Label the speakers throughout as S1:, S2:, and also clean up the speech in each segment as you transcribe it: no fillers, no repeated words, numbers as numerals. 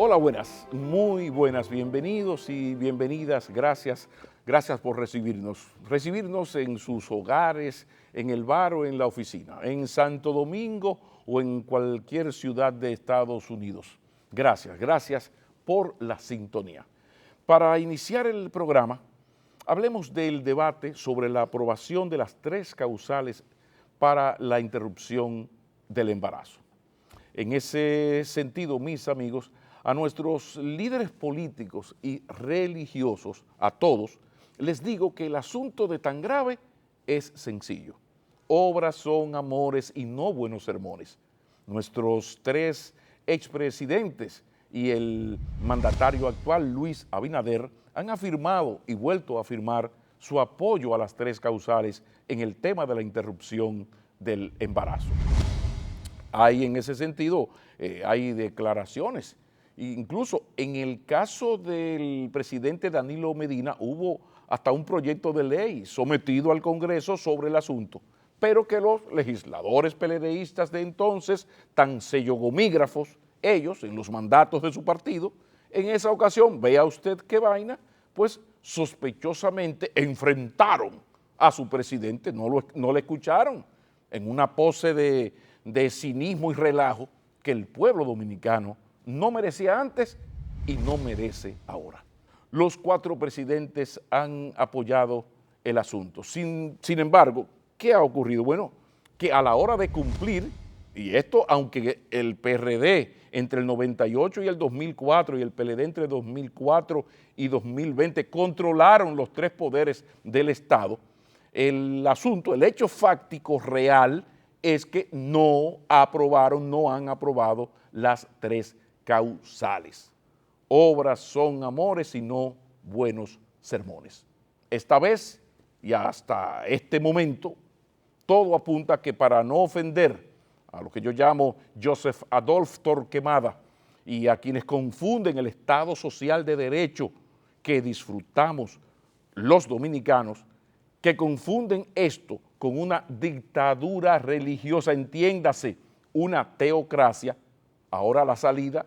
S1: Hola, buenas, muy buenas, bienvenidos y bienvenidas, gracias por recibirnos en sus hogares, en el bar o en la oficina, en Santo Domingo o en cualquier ciudad de Estados Unidos. Gracias por la sintonía. Para iniciar el programa, hablemos del debate sobre la aprobación de las 3 causales para la interrupción del embarazo. En ese sentido, mis amigos, a nuestros líderes políticos y religiosos, a todos, les digo que el asunto de tan grave es sencillo. Obras son amores y no buenos sermones. Nuestros 3 expresidentes y el mandatario actual, Luis Abinader, han afirmado y vuelto a afirmar su apoyo a las 3 causales en el tema de la interrupción del embarazo. Hay en ese sentido, hay declaraciones. Incluso en el caso del presidente Danilo Medina hubo hasta un proyecto de ley sometido al Congreso sobre el asunto, pero que los legisladores PLDistas de entonces, tan sellogomígrafos, ellos en los mandatos de su partido, en esa ocasión, vea usted qué vaina, pues sospechosamente enfrentaron a su presidente, no le escucharon, en una pose de cinismo y relajo que el pueblo dominicano no merecía antes y no merece ahora. Los 4 presidentes han apoyado el asunto. Sin embargo, ¿qué ha ocurrido? Bueno, que a la hora de cumplir, y esto aunque el PRD entre el 98 y el 2004 y el PLD entre 2004 y 2020 controlaron los 3 poderes del Estado, el asunto, el hecho fáctico real es que no han aprobado las 3 causales. Obras son amores y no buenos sermones. Esta vez y hasta este momento, todo apunta a que para no ofender a lo que yo llamo Joseph Adolphe Torquemada y a quienes confunden el Estado social de derecho que disfrutamos los dominicanos, que confunden esto con una dictadura religiosa, entiéndase, una teocracia, ahora la salida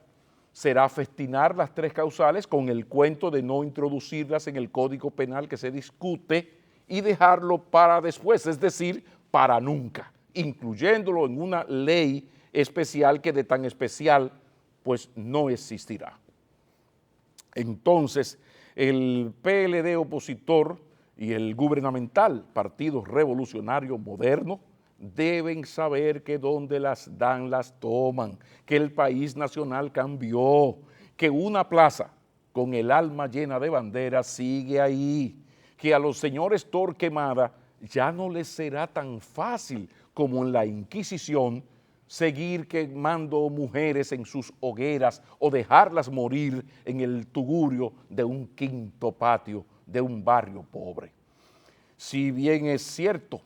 S1: será festinar las 3 causales con el cuento de no introducirlas en el Código Penal que se discute y dejarlo para después, es decir, para nunca, incluyéndolo en una ley especial que de tan especial pues no existirá. Entonces, el PLD opositor y el gubernamental Partido Revolucionario Moderno deben saber que donde las dan las toman, que el país nacional cambió, que una plaza con el alma llena de banderas sigue ahí, que a los señores Torquemada ya no les será tan fácil como en la Inquisición seguir quemando mujeres en sus hogueras o dejarlas morir en el tugurio de un quinto patio de un barrio pobre. Si bien es cierto,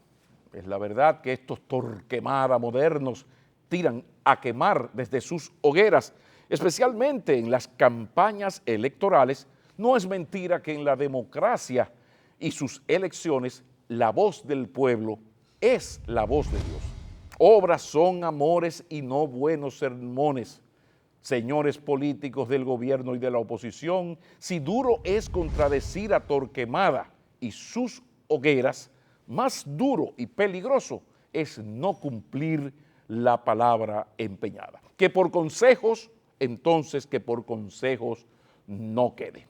S1: es la verdad que estos Torquemada modernos tiran a quemar desde sus hogueras, especialmente en las campañas electorales, no es mentira que en la democracia y sus elecciones la voz del pueblo es la voz de Dios. Obras son amores y no buenos sermones. Señores políticos del gobierno y de la oposición, si duro es contradecir a Torquemada y sus hogueras, más duro y peligroso es no cumplir la palabra empeñada. Que por consejos, entonces que por consejos no quede.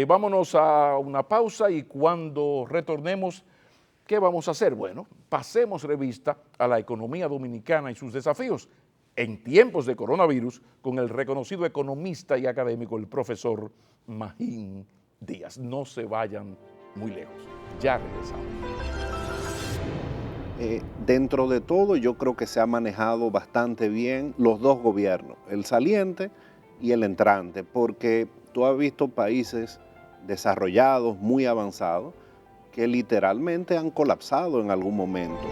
S1: Vámonos a una pausa y cuando retornemos, ¿qué vamos a hacer? Bueno, pasemos revista a la economía dominicana y sus desafíos en tiempos de coronavirus con el reconocido economista y académico, el profesor Magín Díaz. No se vayan muy lejos, ya regresamos.
S2: Dentro de todo, yo creo que se ha manejado bastante bien los 2 gobiernos, el saliente y el entrante, porque tú has visto países desarrollados, muy avanzados, que literalmente han colapsado en algún momento.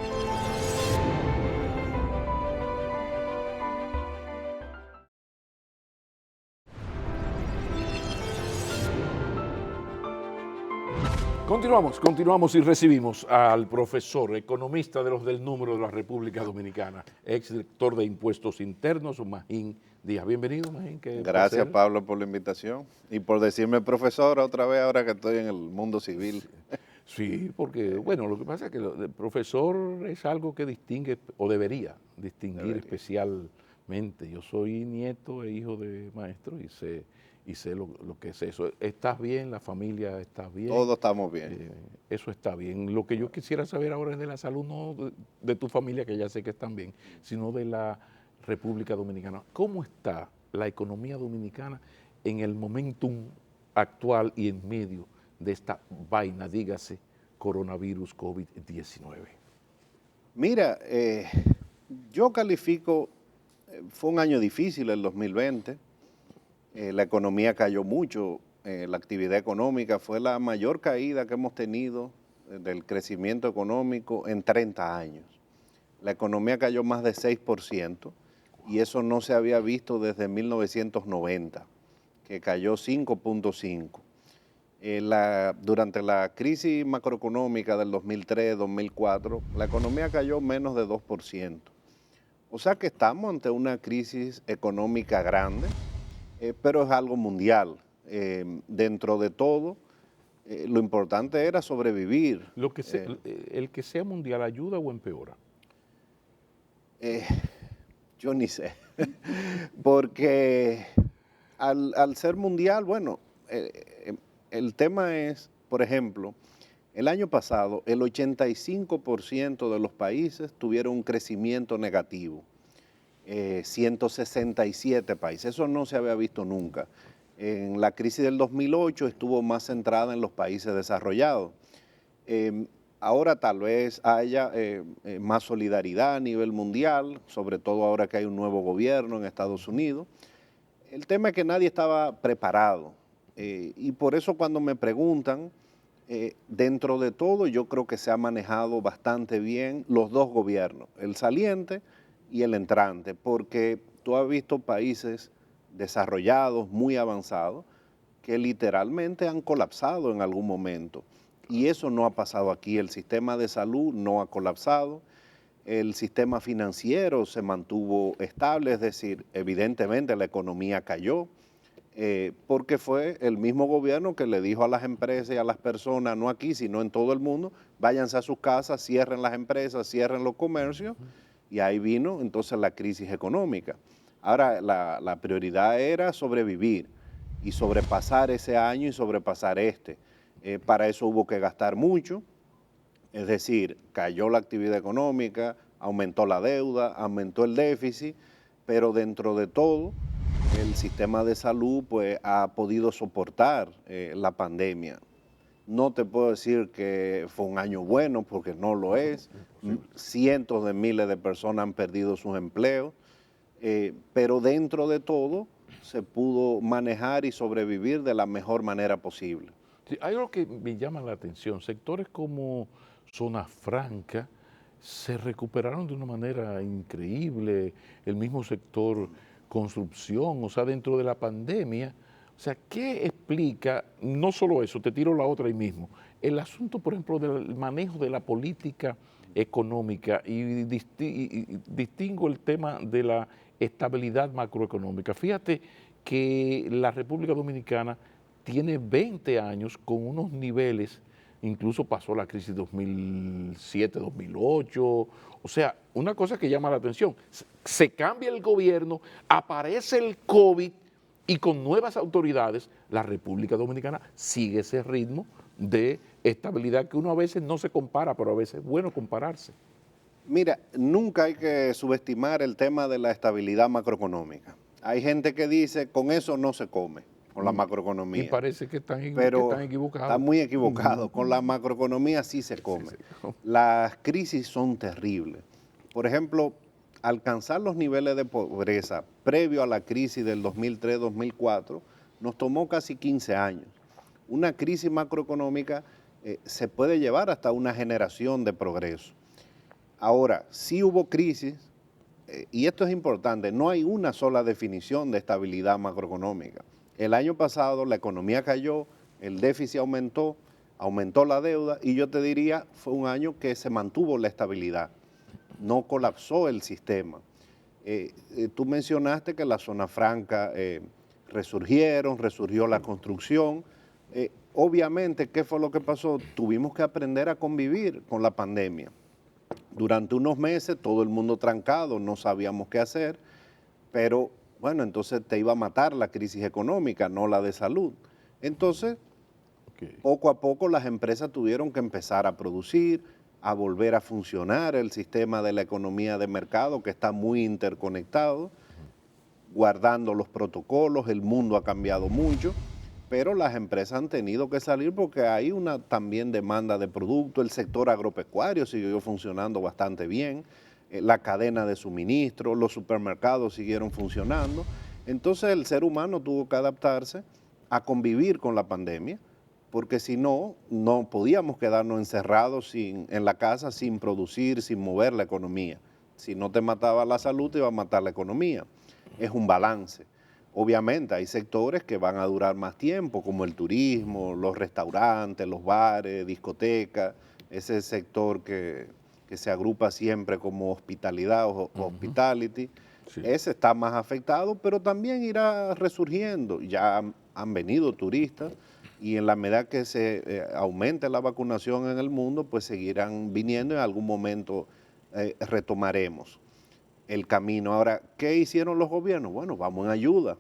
S1: Continuamos y recibimos al profesor, economista de los del número de la República Dominicana, ex director de Impuestos Internos, Magín Díaz. Bienvenido, Magín.
S2: Gracias, Pablo, por la invitación y por decirme profesor otra vez ahora que estoy en el mundo civil.
S1: Sí, porque, bueno, lo que pasa es que el profesor es algo que distingue, o debería distinguir especialmente. Yo soy nieto e hijo de maestro y sé lo que es eso. ¿Estás bien? ¿La familia está bien?
S2: Todos estamos bien.
S1: Eso está bien. Lo que yo quisiera saber ahora es de la salud, no de tu familia, que ya sé que están bien, sino de la República Dominicana. ¿Cómo está la economía dominicana en el momentum actual y en medio de esta vaina, dígase, coronavirus COVID-19?
S2: Mira, yo califico, fue un año difícil el 2020, la economía cayó mucho, la actividad económica fue la mayor caída que hemos tenido del crecimiento económico en 30 años. La economía cayó más de 6% y eso no se había visto desde 1990, que cayó 5.5%. Durante la crisis macroeconómica del 2003-2004, la economía cayó menos de 2%. O sea que estamos ante una crisis económica grande, pero es algo mundial. Dentro de todo, lo importante era sobrevivir.
S1: ¿El que sea mundial ayuda o empeora?
S2: Yo ni sé, porque al ser mundial, bueno, el tema es, por ejemplo, el año pasado el 85% de los países tuvieron un crecimiento negativo, 167 países, eso no se había visto nunca. En la crisis del 2008 estuvo más centrada en los países desarrollados. Ahora tal vez haya más solidaridad a nivel mundial, sobre todo ahora que hay un nuevo gobierno en Estados Unidos. El tema es que nadie estaba preparado y por eso cuando me preguntan, dentro de todo yo creo que se ha manejado bastante bien los dos gobiernos, el saliente y el entrante, porque tú has visto países desarrollados, muy avanzados, que literalmente han colapsado en algún momento. Y eso no ha pasado aquí. El sistema de salud no ha colapsado, el sistema financiero se mantuvo estable, es decir, evidentemente la economía cayó, porque fue el mismo gobierno que le dijo a las empresas y a las personas, no aquí, sino en todo el mundo, váyanse a sus casas, cierren las empresas, cierren los comercios, y ahí vino entonces la crisis económica. Ahora, la prioridad era sobrevivir y sobrepasar ese año y sobrepasar este. Para eso hubo que gastar mucho, es decir, cayó la actividad económica, aumentó la deuda, aumentó el déficit, pero dentro de todo el sistema de salud pues, ha podido soportar la pandemia. No te puedo decir que fue un año bueno porque no lo es, cientos de miles de personas han perdido sus empleos, pero dentro de todo se pudo manejar y sobrevivir de la mejor manera posible.
S1: Sí, hay algo que me llama la atención. Sectores como Zona Franca se recuperaron de una manera increíble, el mismo sector construcción, o sea, dentro de la pandemia. O sea, ¿qué explica? No solo eso, te tiro la otra ahí mismo. El asunto, por ejemplo, del manejo de la política económica y distingo el tema de la estabilidad macroeconómica. Fíjate que la República Dominicana tiene 20 años con unos niveles, incluso pasó la crisis 2007-2008, o sea, una cosa que llama la atención, se cambia el gobierno, aparece el COVID y con nuevas autoridades la República Dominicana sigue ese ritmo de estabilidad que uno a veces no se compara, pero a veces es bueno compararse.
S2: Mira, nunca hay que subestimar el tema de la estabilidad macroeconómica. Hay gente que dice, con eso no se come, con la macroeconomía.
S1: Y parece que están equivocados.
S2: Están muy equivocados. Con la macroeconomía sí se come. Sí. Las crisis son terribles. Por ejemplo, alcanzar los niveles de pobreza previo a la crisis del 2003-2004 nos tomó casi 15 años. Una crisis macroeconómica se puede llevar hasta una generación de progreso. Ahora, sí hubo crisis, y esto es importante, no hay una sola definición de estabilidad macroeconómica. El año pasado la economía cayó, el déficit aumentó, aumentó la deuda y yo te diría, fue un año que se mantuvo la estabilidad, no colapsó el sistema. Tú mencionaste que la zona franca resurgió la construcción. Obviamente, ¿qué fue lo que pasó? Tuvimos que aprender a convivir con la pandemia. Durante unos meses todo el mundo trancado, no sabíamos qué hacer, pero bueno, entonces te iba a matar la crisis económica, no la de salud. Entonces, poco a poco las empresas tuvieron que empezar a producir, a volver a funcionar el sistema de la economía de mercado que está muy interconectado, guardando los protocolos, el mundo ha cambiado mucho, pero las empresas han tenido que salir porque hay una también demanda de producto, el sector agropecuario siguió funcionando bastante bien, la cadena de suministro, los supermercados siguieron funcionando, entonces el ser humano tuvo que adaptarse a convivir con la pandemia, porque si no, no podíamos quedarnos encerrados en la casa sin producir, sin mover la economía. Si no te mataba la salud, te iba a matar la economía. Es un balance. Obviamente hay sectores que van a durar más tiempo, como el turismo, los restaurantes, los bares, discotecas, ese sector que se agrupa siempre como hospitalidad o hospitality. Sí. Ese está más afectado, pero también irá resurgiendo. Ya han venido turistas y en la medida que se aumente la vacunación en el mundo, pues seguirán viniendo, en algún momento retomaremos el camino. Ahora, ¿qué hicieron los gobiernos? Bueno, vamos en ayuda.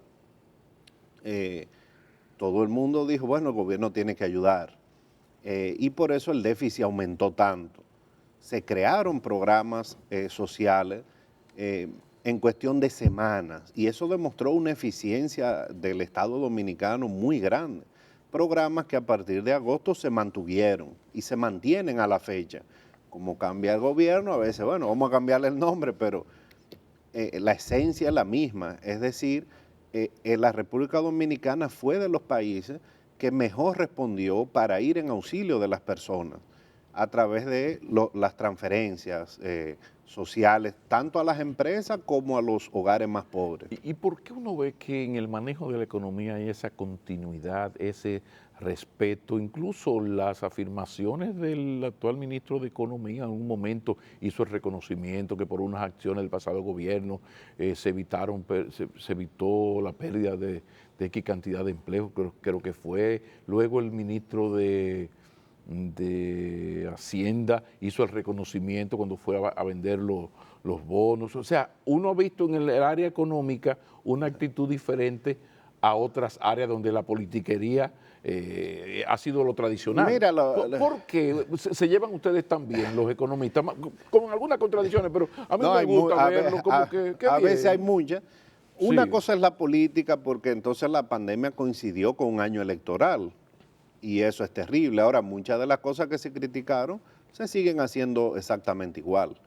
S2: Todo el mundo dijo, bueno, el gobierno tiene que ayudar. Y por eso el déficit aumentó tanto. Se crearon programas sociales en cuestión de semanas y eso demostró una eficiencia del Estado Dominicano muy grande. Programas que a partir de agosto se mantuvieron y se mantienen a la fecha. Como cambia el gobierno, a veces, bueno, vamos a cambiarle el nombre, pero la esencia es la misma. Es decir, la República Dominicana fue de los países que mejor respondió para ir en auxilio de las personas a través de las transferencias sociales, tanto a las empresas como a los hogares más pobres.
S1: ¿Y por qué uno ve que en el manejo de la economía hay esa continuidad, ese respeto, incluso las afirmaciones del actual ministro de Economía en un momento hizo el reconocimiento que por unas acciones del pasado gobierno se evitó la pérdida de X cantidad de empleos, creo que fue, luego el ministro de Hacienda hizo el reconocimiento cuando fue a vender los bonos. O sea, uno ha visto en el área económica una actitud diferente a otras áreas donde la politiquería ha sido lo tradicional.
S2: Mira,
S1: ¿Por qué se llevan ustedes tan bien los economistas? Con algunas contradicciones, pero a mí me gusta verlo como que
S2: a veces hay muchas. Una
S1: Sí.
S2: cosa es la política porque entonces la pandemia coincidió con un año electoral. Y eso es terrible. Ahora, muchas de las cosas que se criticaron se siguen haciendo exactamente igual.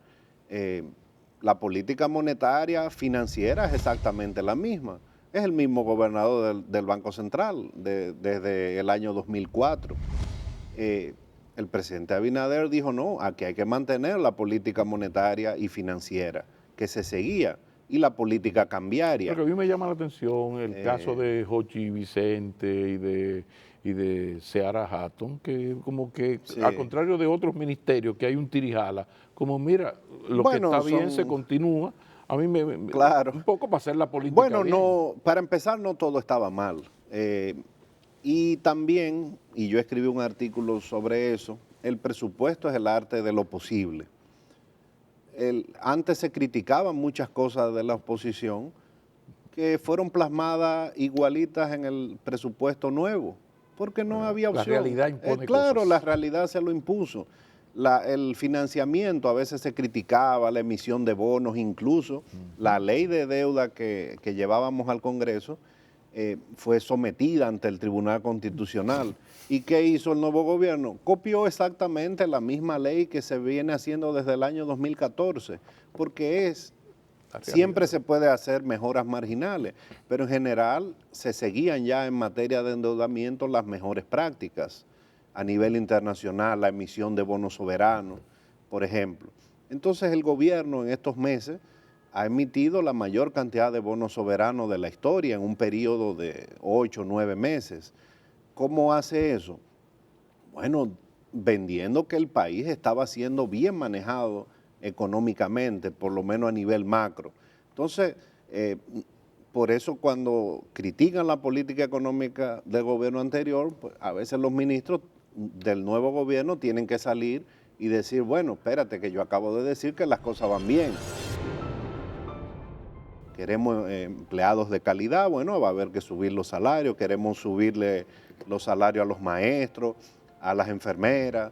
S2: La política monetaria financiera es exactamente la misma. Es el mismo gobernador del Banco Central desde el año 2004. El presidente Abinader dijo, no, aquí hay que mantener la política monetaria y financiera, que se seguía, y la política cambiaria.
S1: Porque a mí me llama la atención el caso de Jochi Vicente y de Seara Hatton, que como que
S2: Sí.
S1: al contrario de otros ministerios que hay un tirijala, como mira, lo que está bien se continúa, a mí
S2: Claro.
S1: un poco para hacer la política
S2: Bueno,
S1: bien.
S2: no, para empezar no todo estaba mal. Y también, y yo escribí un artículo sobre eso, el presupuesto es el arte de lo posible. Antes se criticaban muchas cosas de la oposición que fueron plasmadas igualitas en el presupuesto nuevo, porque no había opción.
S1: La realidad impone
S2: claro,
S1: cosas.
S2: la realidad se lo impuso. El financiamiento a veces se criticaba, la emisión de bonos, incluso la ley de deuda que llevábamos al Congreso fue sometida ante el Tribunal Constitucional. ¿Y qué hizo el nuevo gobierno? Copió exactamente la misma ley que se viene haciendo desde el año 2014, porque siempre se puede hacer mejoras marginales, pero en general se seguían ya en materia de endeudamiento las mejores prácticas a nivel internacional, la emisión de bonos soberanos, por ejemplo. Entonces el gobierno en estos meses ha emitido la mayor cantidad de bonos soberanos de la historia en un periodo de 8 o 9 meses. ¿Cómo hace eso? Bueno, vendiendo que el país estaba siendo bien manejado económicamente, por lo menos a nivel macro. Entonces, por eso cuando critican la política económica del gobierno anterior, pues a veces los ministros del nuevo gobierno tienen que salir y decir, bueno, espérate, que yo acabo de decir que las cosas van bien. Queremos empleados de calidad, bueno, va a haber que subir los salarios, queremos subirle los salarios a los maestros, a las enfermeras.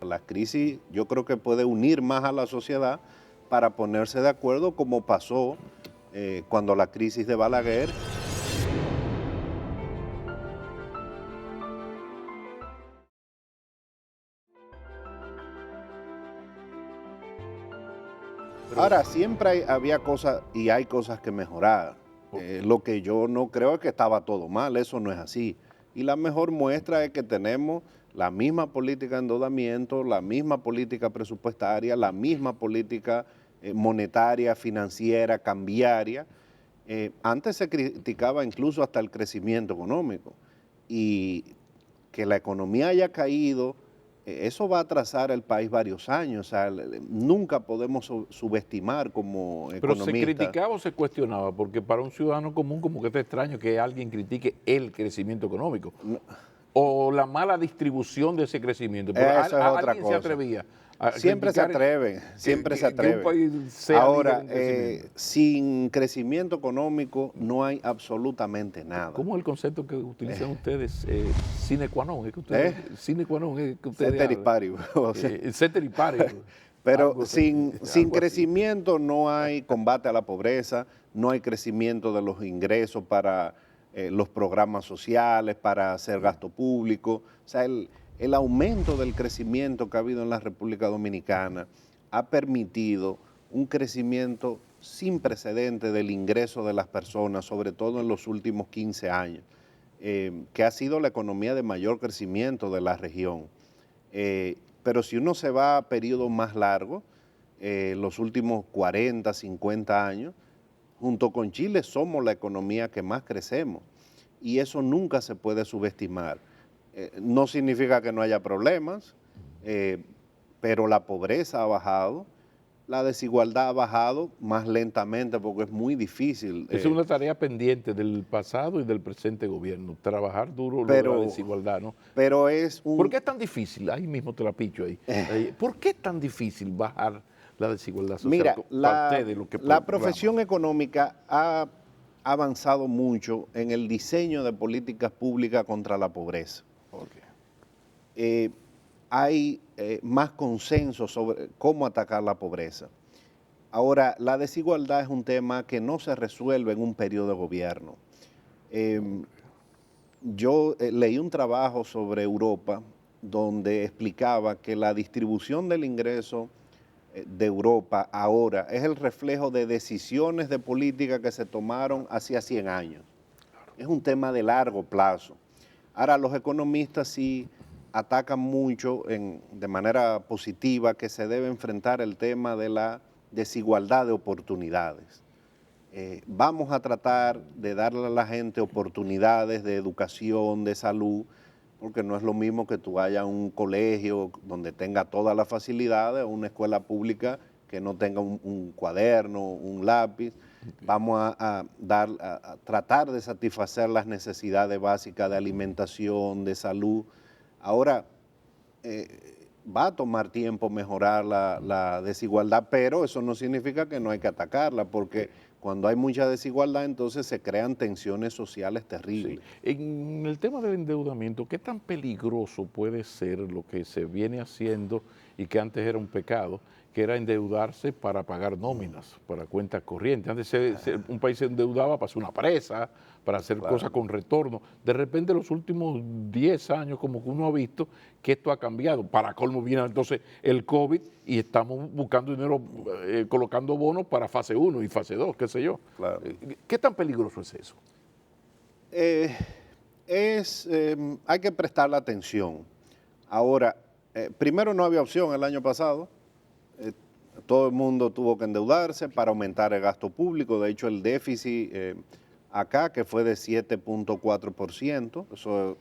S2: La crisis yo creo que puede unir más a la sociedad para ponerse de acuerdo como pasó cuando la crisis de Balaguer. Ahora, siempre había cosas y hay cosas que mejorar. Lo que yo no creo es que estaba todo mal, eso no es así. Y la mejor muestra es que tenemos la misma política de endeudamiento, la misma política presupuestaria, la misma política monetaria, financiera, cambiaria. Antes se criticaba incluso hasta el crecimiento económico. Y que la economía haya caído, eso va a atrasar al país varios años. O sea, nunca podemos subestimar como
S1: Pero se
S2: economistas.
S1: criticaba o se cuestionaba, porque para un ciudadano común como que es extraño que alguien critique el crecimiento económico o la mala distribución de ese crecimiento. Pero
S2: Eso es otra
S1: alguien
S2: cosa.
S1: se atrevía a
S2: Siempre se
S1: criticar
S2: atreven, siempre se
S1: que un
S2: atreven.
S1: país sea
S2: Ahora,
S1: líder en crecimiento.
S2: sin crecimiento económico no hay absolutamente nada.
S1: ¿Cómo es el concepto que utilizan ustedes? Sine qua non, es que ustedes, sine qua non es que ustedes
S2: Ceteris
S1: hablan.
S2: paribus.
S1: Ceteris paribus.
S2: Pero
S1: Algo así,
S2: sin
S1: algo así.
S2: crecimiento no hay combate a la pobreza, no hay crecimiento de los ingresos para los programas sociales, para hacer gasto público. O sea, el aumento del crecimiento que ha habido en la República Dominicana ha permitido un crecimiento sin precedente del ingreso de las personas, sobre todo en los últimos 15 años, que ha sido la economía de mayor crecimiento de la región. Pero si uno se va a periodos más largos, los últimos 40, 50 años, junto con Chile somos la economía que más crecemos y eso nunca se puede subestimar. No significa que no haya problemas, pero la pobreza ha bajado, la desigualdad ha bajado más lentamente porque es muy difícil.
S1: Es una tarea pendiente del pasado y del presente gobierno, trabajar duro lo de la desigualdad, ¿no?
S2: Pero es un...
S1: ¿Por qué es tan difícil? Ahí mismo te la picho ahí. ¿Por qué es tan difícil bajar la desigualdad social?
S2: Mira, la
S1: profesión
S2: económica ha avanzado mucho en el diseño de políticas públicas contra la pobreza. Hay más consenso sobre cómo atacar la pobreza. Ahora, la desigualdad es un tema que no se resuelve en un periodo de gobierno. Yo leí un trabajo sobre Europa donde explicaba que la distribución del ingreso de Europa ahora es el reflejo de decisiones de política que se tomaron hace 100 años. Es un tema de largo plazo. Ahora, los economistas sí atacan mucho de manera positiva que se debe enfrentar el tema de la desigualdad de oportunidades. Vamos a tratar de darle a la gente oportunidades de educación, de salud, porque no es lo mismo que tú vayas a un colegio donde tenga todas las facilidades o una escuela pública que no tenga un cuaderno, un lápiz. Vamos a tratar de satisfacer las necesidades básicas de alimentación, de salud. Ahora, va a tomar tiempo mejorar la desigualdad, pero eso no significa que no hay que atacarla, porque cuando hay mucha desigualdad, entonces se crean tensiones sociales terribles.
S1: Sí. En el tema del endeudamiento, ¿qué tan peligroso puede ser lo que se viene haciendo y que antes era un pecado, que era endeudarse para pagar nóminas, para cuentas corrientes? Antes un país se endeudaba para hacer una presa, para hacer cosas con retorno. De repente, los últimos 10 años, como que uno ha visto que esto ha cambiado. Para colmo viene entonces el COVID y estamos buscando dinero, colocando bonos para fase 1 y fase 2, qué sé yo.
S2: Claro.
S1: ¿Qué tan peligroso es eso?
S2: Hay que prestarle atención. Ahora, primero no había opción el año pasado. Todo el mundo tuvo que endeudarse para aumentar el gasto público. De hecho, el déficit acá, que fue de 7.4%, eso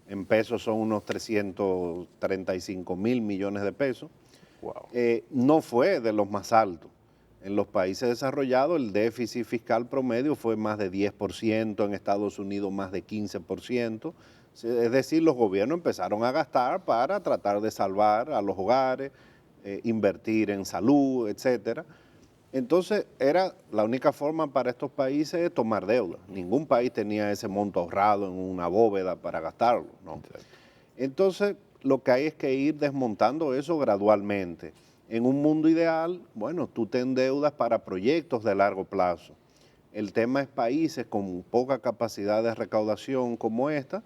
S2: en pesos son unos 335.000 millones de pesos.
S1: Wow.
S2: No fue de los más altos. En los países desarrollados el déficit fiscal promedio fue más de 10%, en Estados Unidos más de 15%. Es decir, los gobiernos empezaron a gastar para tratar de salvar a los hogares, invertir en salud, etcétera. Entonces, era la única forma para estos países de tomar deuda. Ningún país tenía ese monto ahorrado en una bóveda para gastarlo, ¿no? Entonces, lo que hay es que ir desmontando eso gradualmente. En un mundo ideal, bueno, tú te endeudas para proyectos de largo plazo. El tema es países con poca capacidad de recaudación como esta,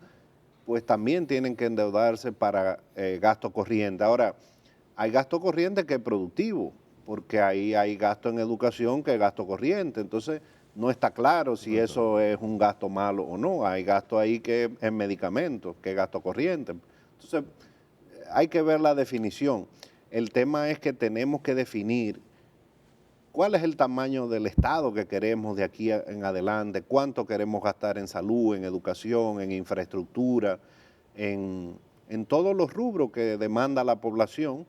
S2: pues también tienen que endeudarse para gasto corriente. Ahora, hay gasto corriente que es productivo, porque ahí hay gasto en educación que es gasto corriente. Entonces, no está claro si eso es un gasto malo o no. Hay gasto ahí que es en medicamentos, que es gasto corriente. Entonces, hay que ver la definición. El tema es que tenemos que definir cuál es el tamaño del Estado que queremos de aquí en adelante, cuánto queremos gastar en salud, en educación, en infraestructura, en todos los rubros que demanda la población,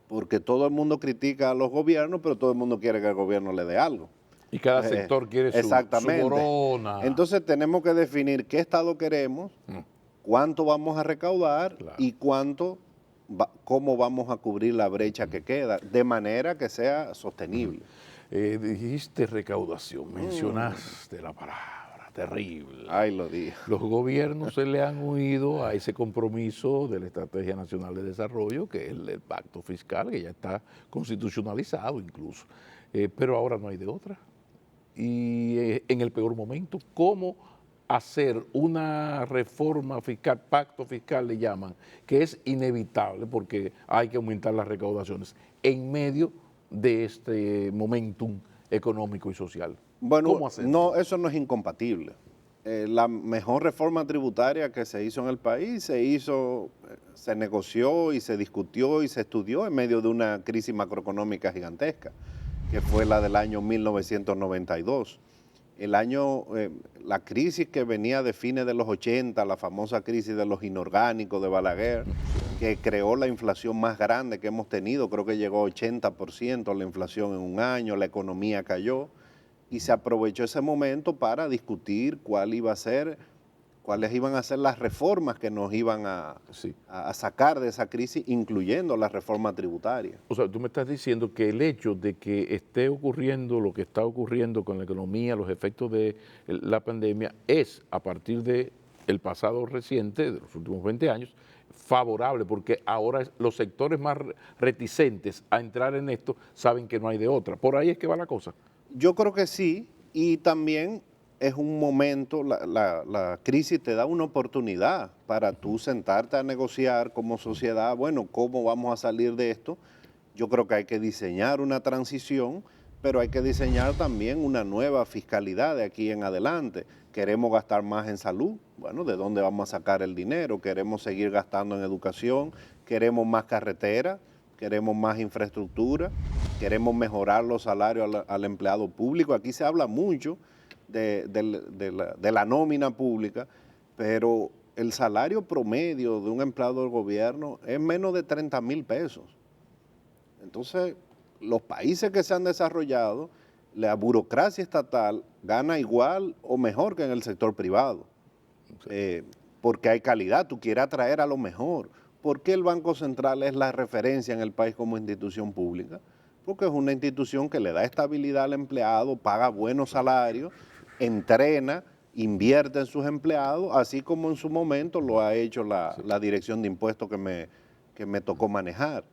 S2: porque todo el mundo critica a los gobiernos, pero todo el mundo quiere que el gobierno le dé algo.
S1: Y cada sector quiere su corona.
S2: Entonces tenemos que definir qué Estado queremos, cuánto vamos a recaudar y cómo vamos a cubrir la brecha que queda, de manera que sea sostenible.
S1: Dijiste recaudación, mencionaste la palabra, terrible.
S2: Ay, lo dije.
S1: Los gobiernos se le han huido a ese compromiso de la Estrategia Nacional de Desarrollo, que es el pacto fiscal, que ya está constitucionalizado incluso. Pero ahora no hay de otra. Y en el peor momento, ¿cómo hacer una reforma fiscal, pacto fiscal le llaman, que es inevitable porque hay que aumentar las recaudaciones en medio de este momentum económico y social?
S2: Bueno,
S1: ¿Cómo hacerlo?
S2: no, eso no es incompatible. La mejor reforma tributaria que se hizo en el país se negoció y se discutió y se estudió en medio de una crisis macroeconómica gigantesca, que fue la del año 1992. La crisis que venía de fines de los 80, la famosa crisis de los inorgánicos de Balaguer, que creó la inflación más grande que hemos tenido, creo que llegó a 80% la inflación en un año, la economía cayó, y se aprovechó ese momento para discutir cuáles iban a ser las reformas que nos iban a sacar de esa crisis, incluyendo la reforma tributaria.
S1: O sea, tú me estás diciendo que el hecho de que esté ocurriendo lo que está ocurriendo con la economía, los efectos de la pandemia, es a partir del pasado reciente, de los últimos 20 años, favorable, porque ahora los sectores más reticentes a entrar en esto saben que no hay de otra. Por ahí es que va la cosa.
S2: Yo creo que sí, y también es un momento, la crisis te da una oportunidad para tú sentarte a negociar como sociedad, bueno, ¿cómo vamos a salir de esto? Yo creo que hay que diseñar una transición, pero hay que diseñar también una nueva fiscalidad de aquí en adelante. ¿Queremos gastar más en salud? Bueno, ¿de dónde vamos a sacar el dinero? ¿Queremos seguir gastando en educación? ¿Queremos más carreteras? ¿Queremos más infraestructura? ¿Queremos mejorar los salarios al empleado público? Aquí se habla mucho de la nómina pública, pero el salario promedio de un empleado del gobierno es menos de 30,000 pesos. Entonces, los países que se han desarrollado, la burocracia estatal gana igual o mejor que en el sector privado, porque hay calidad, tú quieres atraer a lo mejor. ¿Por qué el Banco Central es la referencia en el país como institución pública? Porque es una institución que le da estabilidad al empleado, paga buenos salarios, entrena, invierte en sus empleados, así como en su momento lo ha hecho la Dirección de Impuestos que me tocó manejar.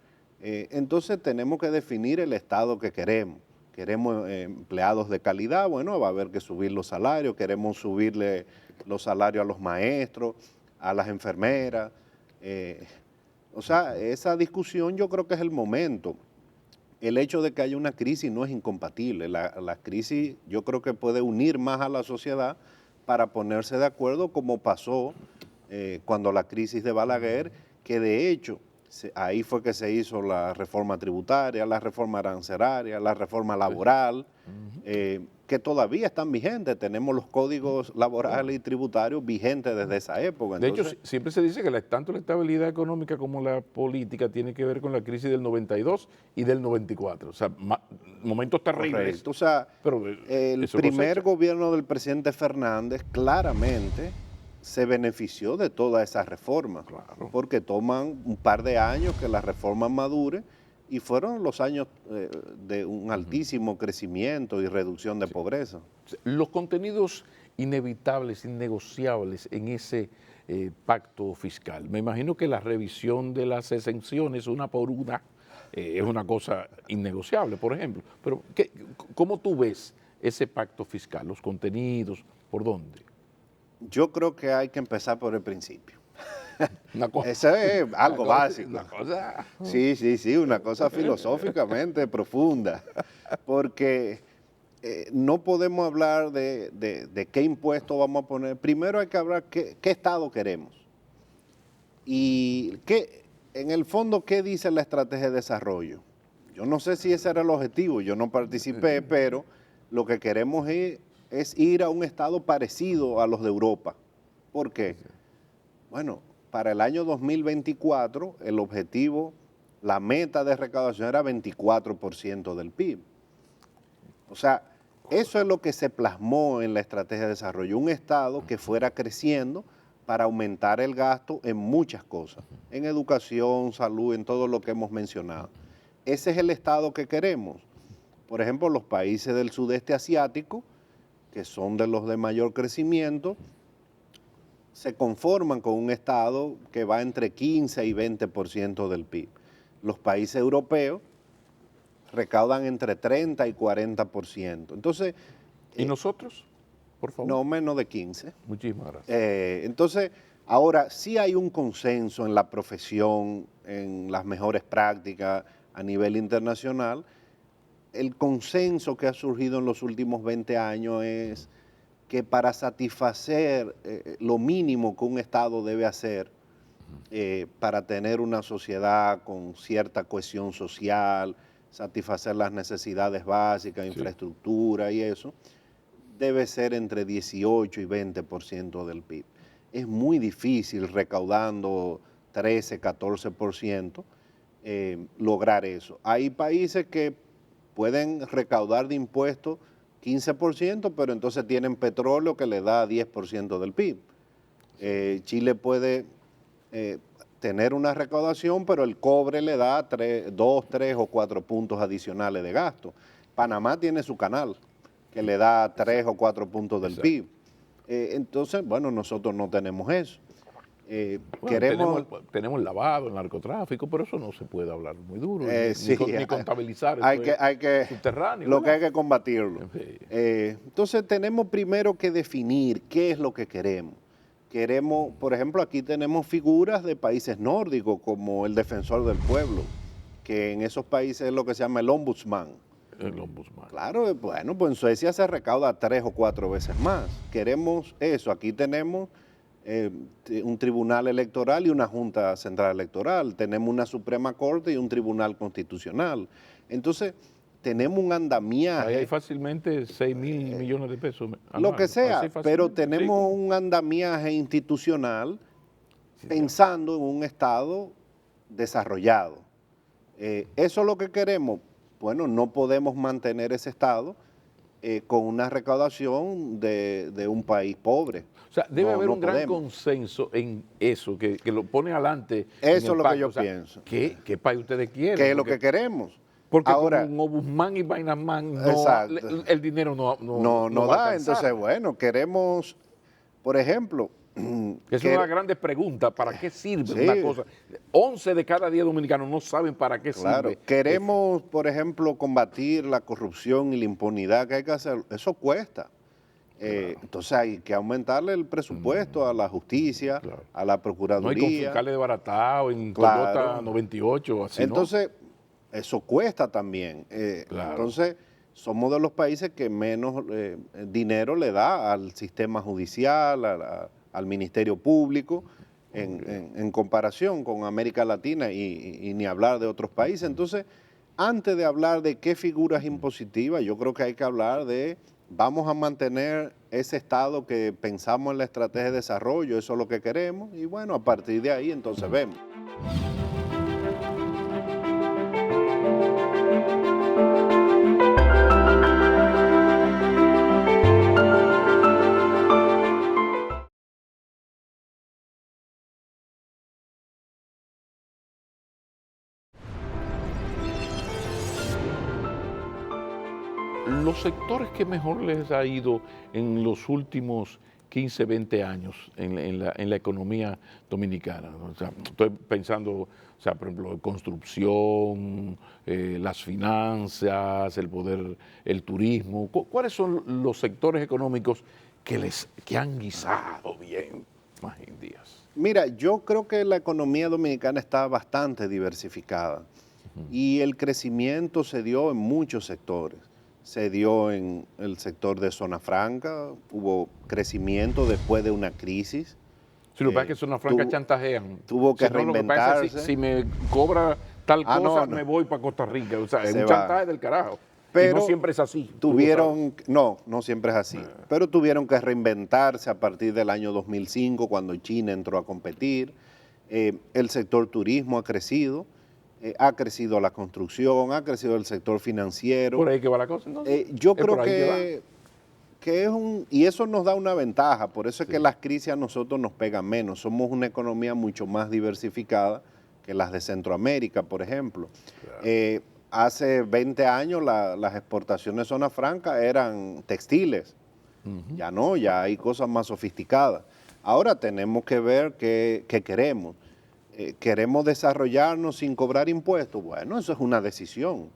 S2: Entonces tenemos que definir el Estado que queremos. Queremos empleados de calidad, bueno, va a haber que subir los salarios, queremos subirle los salarios a los maestros, a las enfermeras. O sea, esa discusión yo creo que es el momento. El hecho de que haya una crisis no es incompatible. La crisis yo creo que puede unir más a la sociedad para ponerse de acuerdo, como pasó cuando la crisis de Balaguer, que de hecho ahí fue que se hizo la reforma tributaria, la reforma arancelaria, la reforma laboral, que que todavía están vigentes. Tenemos los códigos laborales y tributarios vigentes desde esa época.
S1: De
S2: Entonces,
S1: hecho, siempre se dice que tanto la estabilidad económica como la política tiene que ver con la crisis del 92 y del 94. O sea, momentos terribles.
S2: correcto. O sea,
S1: Pero
S2: el
S1: eso
S2: primer
S1: cosecha.
S2: gobierno del presidente Fernández claramente se benefició de todas esas reformas,
S1: Claro.
S2: porque toman un par de años que las reformas maduren y fueron los años de un altísimo crecimiento y reducción de pobreza.
S1: Los contenidos inevitables, innegociables en ese pacto fiscal. Me imagino que la revisión de las exenciones una por una es una cosa innegociable, por ejemplo. Pero, ¿cómo tú ves ese pacto fiscal? ¿Los contenidos? ¿Por dónde?
S2: Yo creo que hay que empezar por el principio.
S1: Una cosa,
S2: Eso es algo básico.
S1: Una cosa.
S2: Sí, una cosa filosóficamente profunda, porque no podemos hablar de qué impuesto vamos a poner. Primero hay que hablar qué Estado queremos y en el fondo, ¿qué dice la estrategia de desarrollo? Yo no sé si ese era el objetivo, yo no participé, pero lo que queremos es ir a un Estado parecido a los de Europa. ¿Por qué? Bueno, para el año 2024, el objetivo, la meta de recaudación era 24% del PIB. O sea, eso es lo que se plasmó en la estrategia de desarrollo, un Estado que fuera creciendo para aumentar el gasto en muchas cosas, en educación, salud, en todo lo que hemos mencionado. Ese es el Estado que queremos. Por ejemplo, los países del sudeste asiático, que son de los de mayor crecimiento, se conforman con un Estado que va entre 15 y 20% del PIB. Los países europeos recaudan entre 30 y 40%. Entonces,
S1: ¿Y nosotros? Por favor.
S2: no menos de 15.
S1: Muchísimas gracias.
S2: Entonces, ahora sí hay un consenso en la profesión, en las mejores prácticas a nivel internacional. El consenso que ha surgido en los últimos 20 años es que para satisfacer lo mínimo que un Estado debe hacer para tener una sociedad con cierta cohesión social, satisfacer las necesidades básicas, infraestructura y eso, debe ser entre 18 y 20% del PIB. Es muy difícil recaudando 13, 14% lograr eso. Hay países que pueden recaudar de impuestos 15%, pero entonces tienen petróleo que le da 10% del PIB. Chile puede tener una recaudación, pero el cobre le da 2, 3 o 4 puntos adicionales de gasto. Panamá tiene su canal, que le da 3 o 4 puntos del PIB. Entonces, bueno, nosotros no tenemos eso.
S1: Bueno, tenemos el lavado, el narcotráfico, pero eso no se puede hablar muy duro, ni contabilizar.
S2: Hay que
S1: subterráneo.
S2: Lo que hay que combatirlo.
S1: Sí.
S2: Entonces tenemos primero que definir qué es lo que queremos. Queremos, por ejemplo, aquí tenemos figuras de países nórdicos como el defensor del pueblo, que en esos países es lo que se llama el ombudsman.
S1: El ombudsman.
S2: Claro, bueno, pues en Suecia se recauda 3 o 4 veces más. Queremos eso. Aquí tenemos un tribunal electoral y una junta central electoral. Tenemos una Suprema Corte y un tribunal constitucional. Entonces, tenemos un andamiaje.
S1: Ahí hay fácilmente 6.000 millones de pesos.
S2: Lo que sea, pero tenemos un andamiaje institucional pensando en un Estado desarrollado. Eso es lo que queremos. Bueno, no podemos mantener ese Estado con una recaudación de un país pobre.
S1: O sea, debe haber un gran consenso en eso, que lo pone adelante.
S2: Eso es lo que yo pienso.
S1: ¿Qué país ustedes quieren?
S2: ¿Qué es lo que queremos?
S1: Porque
S2: ahora,
S1: con un ombudsman y vainasman el dinero
S2: no da. Entonces, bueno, queremos, por ejemplo...
S1: Es una grande pregunta, ¿para qué sirve una cosa? 11 de cada 10 dominicanos no saben para qué sirve.
S2: Queremos, por ejemplo, combatir la corrupción y la impunidad que hay que hacer. Eso cuesta. Entonces hay que aumentarle el presupuesto a la justicia, a la procuraduría.
S1: No hay con fiscales desbaratados en Toyota 98, así.
S2: Entonces, eso cuesta también. Entonces, somos de los países que menos dinero le da al sistema judicial, al Ministerio Público, en comparación con América Latina y ni hablar de otros países. Entonces, antes de hablar de qué figuras impositivas, yo creo que hay que hablar de vamos a mantener ese estado que pensamos en la estrategia de desarrollo, eso es lo que queremos, y bueno, a partir de ahí entonces vemos.
S1: Los sectores que mejor les ha ido en los últimos 15, 20 años en la economía dominicana, ¿no? O sea, estoy pensando, o sea, por ejemplo, construcción, las finanzas, el poder, el turismo. ¿Cuáles son los sectores económicos que han guisado bien, Magín Díaz?
S2: Mira, yo creo que la economía dominicana está bastante diversificada y el crecimiento se dio en muchos sectores. Se dio en el sector de zona franca, hubo crecimiento después de una crisis.
S1: Si lo que pasa es que Zona Franca
S2: tu-
S1: chantajean.
S2: Tuvo que
S1: Si no, lo que pasa es que
S2: reinventarse.
S1: si me cobra tal cosa,
S2: No, no.
S1: me voy para Costa Rica. O sea, es
S2: Se
S1: un
S2: va.
S1: chantaje del carajo. Y
S2: Pero
S1: no siempre es así. Tú lo sabes.
S2: no siempre es así, pero tuvieron que reinventarse a partir del año 2005, cuando China entró a competir. El sector turismo ha crecido la construcción, ha crecido el sector financiero.
S1: Por ahí que va la cosa, entonces.
S2: Yo
S1: Es
S2: creo
S1: por ahí
S2: que y eso nos da una ventaja, por eso es que las crisis a nosotros nos pegan menos. Somos una economía mucho más diversificada que las de Centroamérica, por ejemplo. Hace 20 años las exportaciones de zona franca eran textiles, ya no, ya hay cosas más sofisticadas. Ahora tenemos que ver qué queremos. ¿Queremos desarrollarnos sin cobrar impuestos? Bueno, eso es una decisión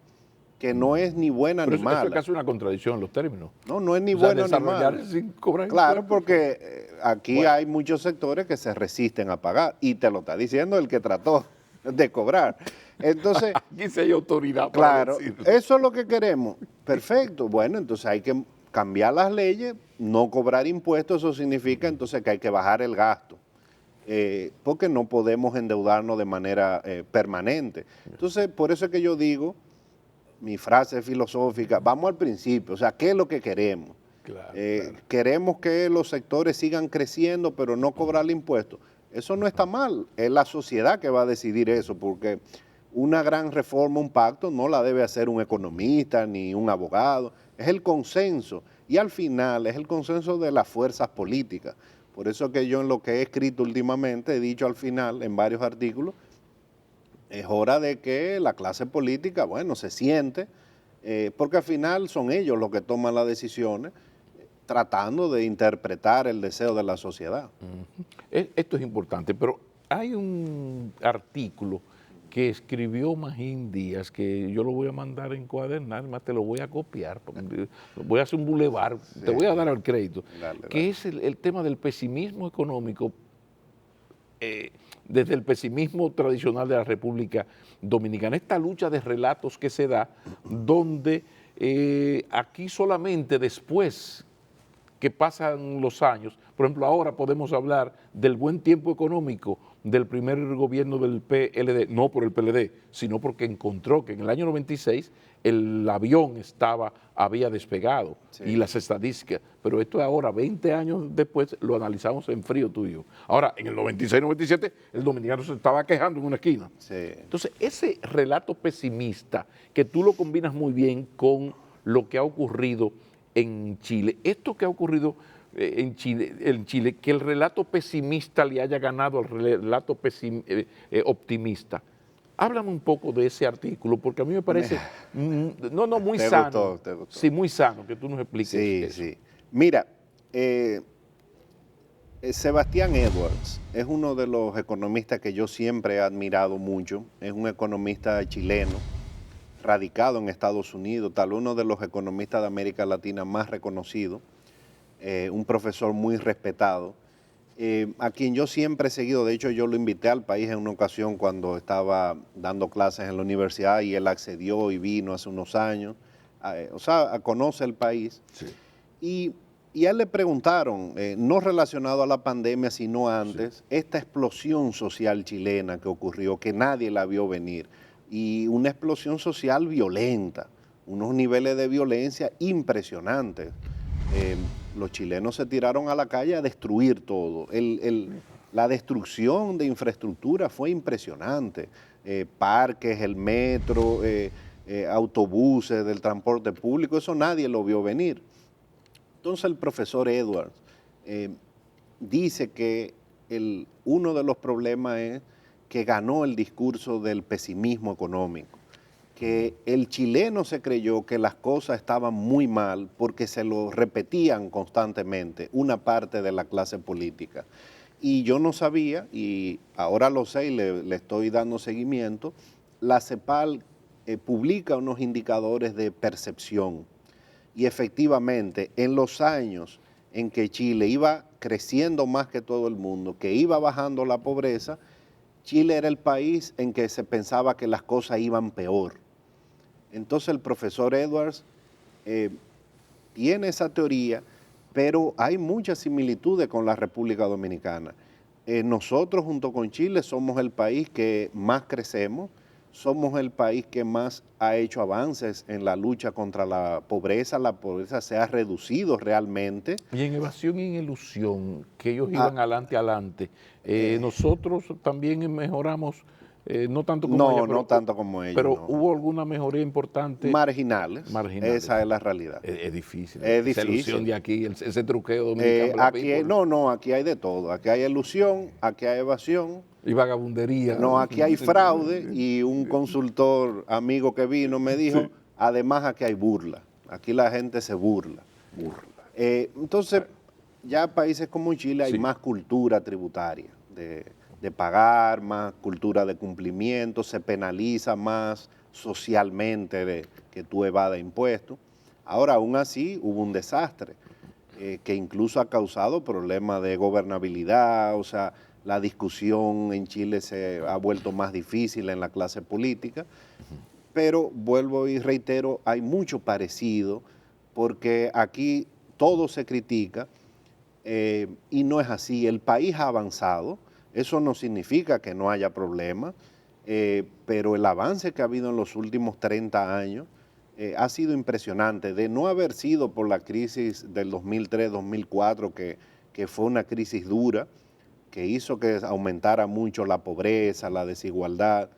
S2: que no es ni buena
S1: Pero
S2: ni
S1: eso es
S2: mala.
S1: casi una contradicción en los términos.
S2: No es ni
S1: O sea,
S2: bueno ni
S1: desarrollar
S2: malo.
S1: sin cobrar
S2: Claro,
S1: impuestos.
S2: porque aquí hay muchos sectores que se resisten a pagar y te lo está diciendo el que trató de cobrar. Entonces,
S1: Aquí sí hay autoridad para
S2: claro,
S1: decirlo.
S2: eso es lo que queremos. Perfecto. Bueno, entonces hay que cambiar las leyes, no cobrar impuestos, eso significa entonces que hay que bajar el gasto. Porque no podemos endeudarnos de manera permanente. Entonces, por eso es que yo digo, mi frase filosófica, vamos al principio, o sea, ¿qué es lo que queremos?
S1: Claro.
S2: Queremos que los sectores sigan creciendo, pero no cobrarle impuestos. Eso no está mal, es la sociedad que va a decidir eso, porque una gran reforma, un pacto, no la debe hacer un economista ni un abogado, es el consenso, y al final es el consenso de las fuerzas políticas. Por eso que yo en lo que he escrito últimamente he dicho al final, en varios artículos, es hora de que la clase política, bueno, se siente, porque al final son ellos los que toman las decisiones, tratando de interpretar el deseo de la sociedad.
S1: Esto es importante, pero hay un artículo que escribió Magín Díaz, que yo lo voy a mandar en cuadernar, más te lo voy a copiar, porque voy a hacer un bulevar, te voy a dar el crédito, que es el tema del pesimismo económico, desde el pesimismo tradicional de la República Dominicana, esta lucha de relatos que se da, donde aquí solamente después que pasan los años, por ejemplo, ahora podemos hablar del buen tiempo económico del primer gobierno del PLD, no por el PLD, sino porque encontró que en el año 96 el avión había despegado y las estadísticas, pero esto ahora, 20 años después, lo analizamos en frío tuyo. Ahora, en el 96, 97, el dominicano se estaba quejando en una esquina.
S2: Sí.
S1: Entonces, ese relato pesimista, que tú lo combinas muy bien con lo que ha ocurrido en Chile, esto que ha ocurrido en Chile, que el relato pesimista le haya ganado al relato optimista. Háblame un poco de ese artículo, porque a mí me parece, muy
S2: Te
S1: sano.
S2: gustó, te gustó.
S1: Sí, muy sano, que tú nos expliques eso.
S2: Sí. Mira, Sebastián Edwards es uno de los economistas que yo siempre he admirado mucho. Es un economista chileno, radicado en Estados Unidos, tal uno de los economistas de América Latina más reconocidos, un profesor muy respetado, a quien yo siempre he seguido. De hecho, yo lo invité al país en una ocasión cuando estaba dando clases en la universidad y él accedió y vino hace unos años, conoce el país. Sí. Y a él le preguntaron, no relacionado a la pandemia, sino antes, esta explosión social chilena que ocurrió, que nadie la vio venir, y una explosión social violenta, unos niveles de violencia impresionantes. eh, los chilenos se tiraron a la calle a destruir todo. La destrucción de infraestructura fue impresionante. Parques, el metro, autobuses del transporte público, eso nadie lo vio venir. Entonces el profesor Edwards dice que uno de los problemas es que ganó el discurso del pesimismo económico, que el chileno se creyó que las cosas estaban muy mal porque se lo repetían constantemente una parte de la clase política. Y yo no sabía, y ahora lo sé y le estoy dando seguimiento, la CEPAL publica unos indicadores de percepción. Y efectivamente, en los años en que Chile iba creciendo más que todo el mundo, que iba bajando la pobreza, Chile era el país en que se pensaba que las cosas iban peor. Entonces el profesor Edwards tiene esa teoría, pero hay muchas similitudes con la República Dominicana. Nosotros junto con Chile somos el país que más crecemos, somos el país que más ha hecho avances en la lucha contra la pobreza se ha reducido realmente.
S1: Y en evasión y en ilusión, que ellos iban adelante. Nosotros también mejoramos, no tanto como ellos,
S2: No tanto como ellos,
S1: pero
S2: no.
S1: hubo alguna mejoría importante.
S2: Marginales, esa es la realidad.
S1: Es difícil.
S2: Es
S1: Esa
S2: difícil.
S1: ilusión de aquí, ese truqueo dominicano.
S2: Aquí hay de todo. Aquí hay ilusión, aquí hay evasión.
S1: Y vagabundería.
S2: No, aquí hay fraude y un consultor amigo que vino me dijo, sí, además aquí hay burla. Aquí la gente se burla. Entonces, ya países como Chile hay más cultura tributaria, de pagar, más cultura de cumplimiento, se penaliza más socialmente que tú evades impuestos. Ahora, aún así, hubo un desastre que incluso ha causado problemas de gobernabilidad, o sea, la discusión en Chile se ha vuelto más difícil en la clase política, pero vuelvo y reitero, hay mucho parecido, porque aquí todo se critica y no es así. El país ha avanzado, eso no significa que no haya problemas, pero el avance que ha habido en los últimos 30 años ha sido impresionante. De no haber sido por la crisis del 2003-2004, que fue una crisis dura, que hizo que aumentara mucho la pobreza, la desigualdad,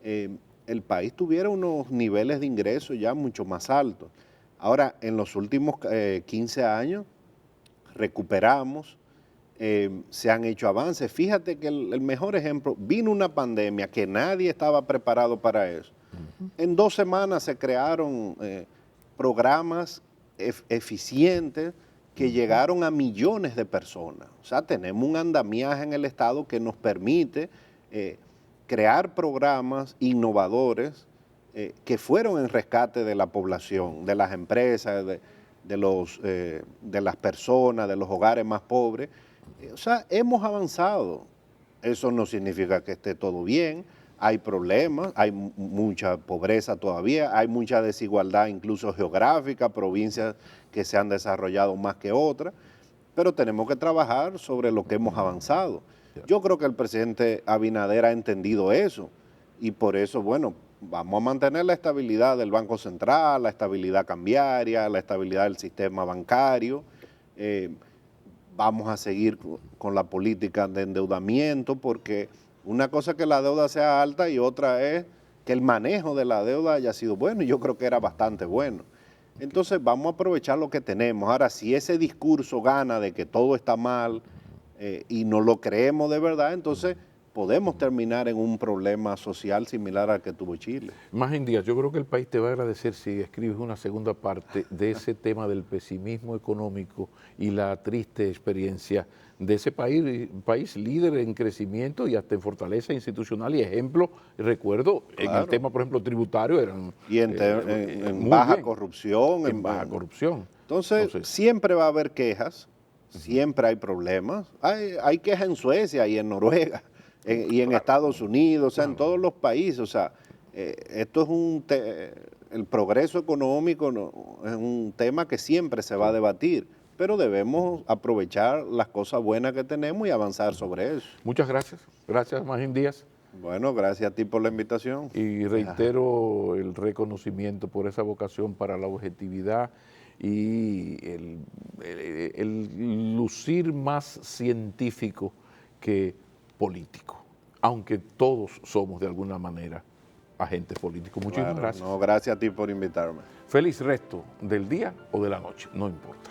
S2: el país tuviera unos niveles de ingresos ya mucho más altos. Ahora, en los últimos 15 años, recuperamos, se han hecho avances. Fíjate que el mejor ejemplo, vino una pandemia que nadie estaba preparado para eso. En 2 semanas se crearon programas eficientes que llegaron a millones de personas. O sea, tenemos un andamiaje en el Estado que nos permite crear programas innovadores que fueron en rescate de la población, de las empresas, de las personas, de los hogares más pobres. O sea, hemos avanzado. Eso no significa que esté todo bien. Hay problemas, hay mucha pobreza todavía, hay mucha desigualdad incluso geográfica, provincias que se han desarrollado más que otras, pero tenemos que trabajar sobre lo que hemos avanzado. Yo creo que el presidente Abinader ha entendido eso y por eso, bueno, vamos a mantener la estabilidad del Banco Central, la estabilidad cambiaria, la estabilidad del sistema bancario, vamos a seguir con la política de endeudamiento porque una cosa es que la deuda sea alta y otra es que el manejo de la deuda haya sido bueno y yo creo que era bastante bueno. Entonces vamos a aprovechar lo que tenemos. Ahora, si ese discurso gana de que todo está mal y no lo creemos de verdad, entonces podemos terminar en un problema social similar al que tuvo Chile.
S1: Magín Díaz, yo creo que el país te va a agradecer si escribes una segunda parte de ese tema del pesimismo económico y la triste experiencia de ese país líder en crecimiento y hasta en fortaleza institucional y ejemplo, recuerdo, claro, en el tema, por ejemplo, tributario eran...
S2: Y en baja corrupción.
S1: En baja corrupción.
S2: Entonces, siempre va a haber quejas, siempre hay problemas. Hay quejas en Suecia y en Noruega y en Estados Unidos, o sea, en todos los países. O sea, esto es el progreso económico es un tema que siempre se va a debatir, pero debemos aprovechar las cosas buenas que tenemos y avanzar sobre eso.
S1: Muchas gracias. Gracias, Magín Díaz.
S2: Bueno, gracias a ti por la invitación.
S1: Y reitero el reconocimiento por esa vocación para la objetividad y el lucir más científico que político, aunque todos somos de alguna manera agentes políticos. Muchísimas
S2: Claro,
S1: gracias.
S2: no, gracias a ti por invitarme.
S1: Feliz resto del día o de la noche, no importa.